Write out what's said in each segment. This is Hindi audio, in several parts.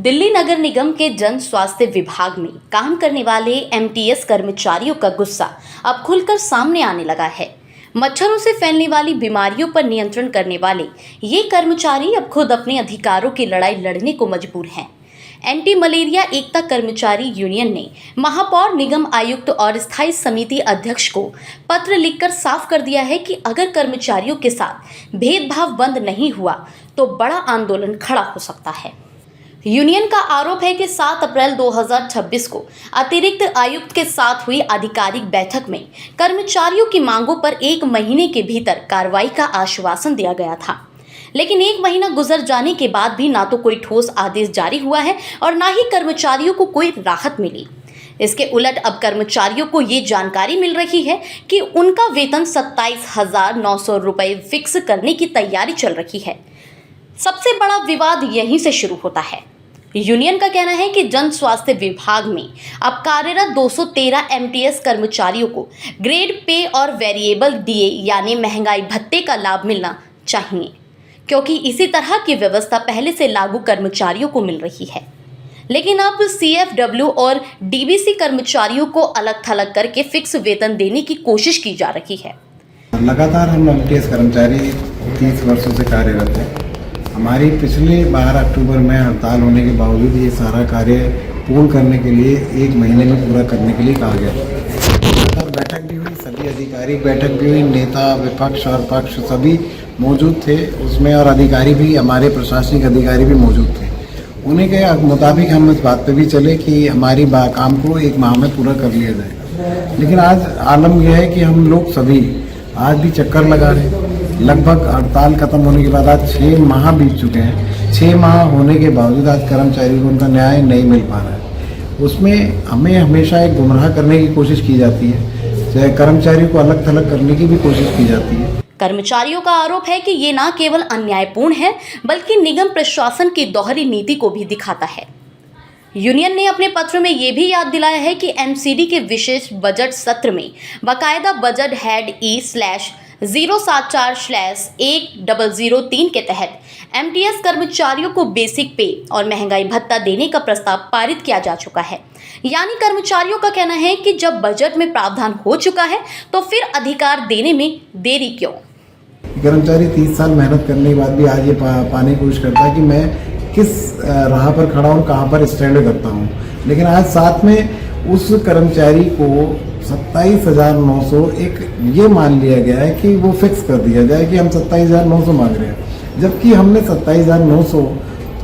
दिल्ली नगर निगम के जन स्वास्थ्य विभाग में काम करने वाले एमटीएस कर्मचारियों का गुस्सा अब खुलकर सामने आने लगा है। मच्छरों से फैलने वाली बीमारियों पर नियंत्रण करने वाले ये कर्मचारी अब खुद अपने अधिकारों की लड़ाई लड़ने को मजबूर हैं। एंटी मलेरिया एकता कर्मचारी यूनियन ने महापौर, निगम आयुक्त और स्थायी समिति अध्यक्ष को पत्र लिखकर साफ कर दिया है कि अगर कर्मचारियों के साथ भेदभाव बंद नहीं हुआ तो बड़ा आंदोलन खड़ा हो सकता है। यूनियन का आरोप है कि 7 अप्रैल 2026 को अतिरिक्त आयुक्त के साथ हुई आधिकारिक बैठक में कर्मचारियों की मांगों पर 1 महीने के भीतर कार्रवाई का आश्वासन दिया गया था, लेकिन 1 महीना गुजर जाने के बाद भी ना तो कोई ठोस आदेश जारी हुआ है और ना ही कर्मचारियों को कोई राहत मिली। इसके उलट अब कर्मचारियों को ये जानकारी मिल रही है कि उनका वेतन 27,900 रुपये फिक्स करने की तैयारी चल रही है। सबसे बड़ा विवाद यहीं से शुरू होता है। यूनियन का कहना है कि जन स्वास्थ्य विभाग में अब कार्यरत 213 एमटीएस कर्मचारियों को ग्रेड पे और वेरिएबल डीए यानी महंगाई भत्ते का लाभ मिलना चाहिए, क्योंकि इसी तरह की व्यवस्था पहले से लागू कर्मचारियों को मिल रही है। लेकिन अब सीएफडब्ल्यू और डीबीसी कर्मचारियों को अलग थलग करके फिक्स वेतन देने की कोशिश की जा रही है। लगातार हम एमटीएस कर्मचारी 30 वर्षों से कार्यरत हैं। हमारी पिछले 12 अक्टूबर में हड़ताल होने के बावजूद ये सारा कार्य पूर्ण करने के लिए 1 महीने में पूरा करने के लिए कहा गया। लगातार बैठक भी हुई, सभी अधिकारी बैठक भी हुई, नेता विपक्ष और पक्ष सभी मौजूद थे उसमें, और अधिकारी भी, हमारे प्रशासनिक अधिकारी भी मौजूद थे। उन्हीं के मुताबिक हम इस बात पे भी चले कि हमारी काम को 1 माह में पूरा कर लिया जाए। लेकिन आज आलम यह है कि हम लोग सभी आज भी चक्कर लगा रहे हैं। लगभग हड़ताल खत्म होने के बाद आज 6 माह बीत चुके हैं। 6 माह होने के बावजूद आज कर्मचारी को उनका न्याय नहीं मिल पा रहा है। उसमें हमें हमेशा एक गुमराह करने की कोशिश की जाती है, कर्मचारियों को अलग थलग करने की भी कोशिश की जाती है। कर्मचारियों का आरोप है कि ये न केवल अन्यायपूर्ण है बल्कि निगम प्रशासन की दोहरी नीति को भी दिखाता है। यूनियन ने अपने पत्र में ये भी याद दिलाया है कि एमसीडी के विशेष बजट सत्र में बाकायदा बजट हेड E/074/1003 के तहत एमटीएस कर्मचारियों को बेसिक पे और महंगाई भत्ता देने का प्रस्ताव पारित किया जा चुका है। यानी कर्मचारियों का कहना है कि जब बजट में प्रावधान हो चुका है तो फिर अधिकार देने में देरी क्यों। कर्मचारी 30 साल मेहनत करने के बाद भी आज ये पाने की कोशिश करता है कि मैं किस राह पर खड़ा हूँ, कहाँ पर स्टैंड करता हूँ। लेकिन आज साथ में उस कर्मचारी को 27,900 एक ये मान लिया गया है कि वो फिक्स कर दिया जाए कि हम 27,900 मांग रहे हैं, जबकि हमने 27,900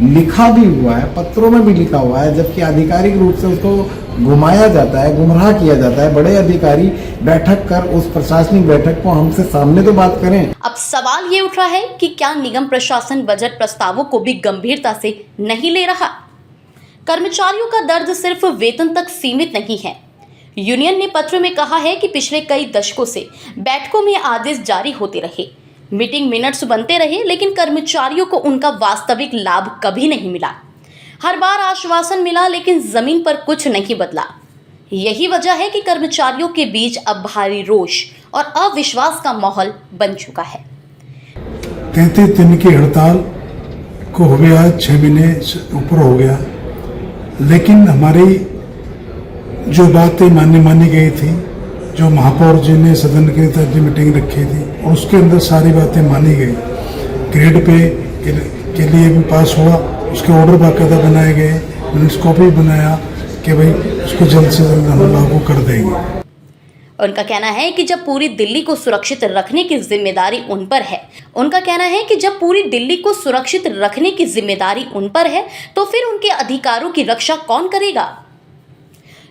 लिखा भी हुआ है, पत्रों में भी लिखा हुआ है, जबकि आधिकारिक रूप से उसको घुमाया जाता है, गुमराह किया जाता है। बड़े अधिकारी बैठक कर उस प्रशासनिक बैठक को हमसे सामने तो बात करें। अब सवाल ये उठ रहा है कि क्या निगम प्रशासन बजट प्रस्तावों को भी गंभीरता से नहीं ले रहा। कर्मचारियों का दर्द सिर्फ वेतन तक सीमित नहीं है। यूनियन ने पत्र में कहा है कि पिछले कई दशकों से बैठकों में आदेश जारी होते रहे, मीटिंग मिनट्स बनते रहे, लेकिन कर्मचारियों को उनका वास्तविक लाभ कभी नहीं मिला। हर बार आश्वासन मिला लेकिन जमीन पर कुछ नहीं बदला। यही वजह है कि कर्मचारियों के बीच अब भारी रोष और अविश्वास का माहौल बन चुका है। 33 दिन की हड़ताल को हो गया, 6 महीने ऊपर हो गया, लेकिन हमारी जो बातें मानी गई थी, जो महापौर जी ने सदन के तहत मीटिंग रखी थी और उसके अंदर सारी बातें मानी गई। ग्रेड पे के लिए भी पास हुआ, उसके ऑर्डर बाकायदा बनाए गए, मिनट्स कॉपी बनाया कि भाई उसको जल्द से जल्द हम लागू कर देंगे। उनका कहना है कि जब पूरी दिल्ली को सुरक्षित रखने की जिम्मेदारी उन पर है, तो फिर उनके अधिकारों की रक्षा कौन करेगा।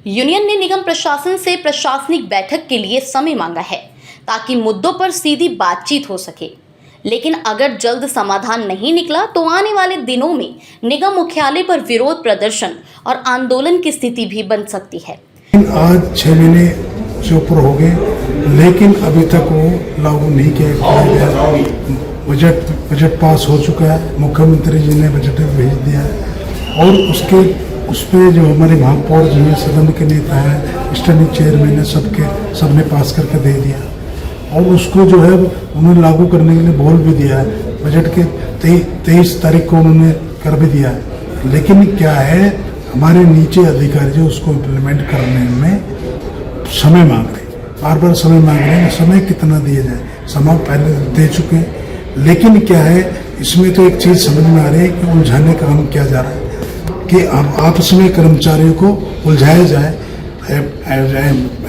यूनियन ने निगम प्रशासन से प्रशासनिक बैठक के लिए समय मांगा है ताकि मुद्दों पर सीधी बातचीत हो सके, लेकिन अगर जल्द समाधान नहीं निकला तो आने वाले दिनों में निगम मुख्यालय पर विरोध प्रदर्शन और आंदोलन की स्थिति भी बन सकती है। आज 6 महीने से ऊपर हो गए, लेकिन अभी तक वो लागू नहीं किया गया। बजट पास हो चुका है, मुख्यमंत्री जी ने बजट भेज दिया है और उस पर जो हमारे महापौर जी हैं, सदन के नेता हैं, स्टैंडिंग चेयरमैन है, सबने पास करके दे दिया और उसको जो है उन्होंने लागू करने के लिए बोल भी दिया है। बजट के 23 तारीख को उन्होंने कर भी दिया है। लेकिन क्या है, हमारे नीचे अधिकारी जो उसको इम्प्लीमेंट करने में समय मांग रहे, बार बार समय मांग रहे हैं। समय कितना दिया जाए, समय पहले दे चुके हैं, लेकिन क्या है, इसमें तो एक चीज़ समझ में आ रही है कि उलझाने का काम किया जा रहा है कि आपस में कर्मचारियों को उलझाया जाए।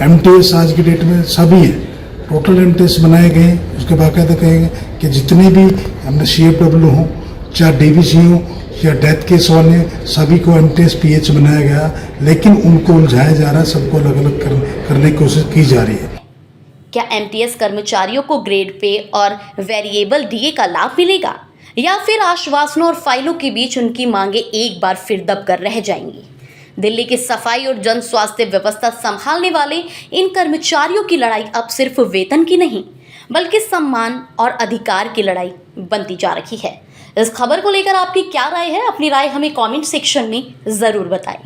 MTS आज की डेट में सभी है, टोटल MTS बनाए गए, उसके बाकायदा कहेंगे कि जितने भी हमने CFW हों, चाहे DVC हों या डेथ केस वाले, सभी को MTS PH बनाया गया, लेकिन उनको उलझाया जा रहा है, सबको अलग अलग करने की कोशिश की जा रही है। क्या MTS कर्मचारियों को ग्रेड पे और वेरिएबल DA का लाभ मिलेगा, या फिर आश्वासनों और फाइलों के बीच उनकी मांगे एक बार फिर दबकर रह जाएंगी? दिल्ली की सफाई और जन स्वास्थ्य व्यवस्था संभालने वाले इन कर्मचारियों की लड़ाई अब सिर्फ वेतन की नहीं, बल्कि सम्मान और अधिकार की लड़ाई बनती जा रही है। इस खबर को लेकर आपकी क्या राय है? अपनी राय हमें कमेंट सेक्शन में ज़रूर बताएं।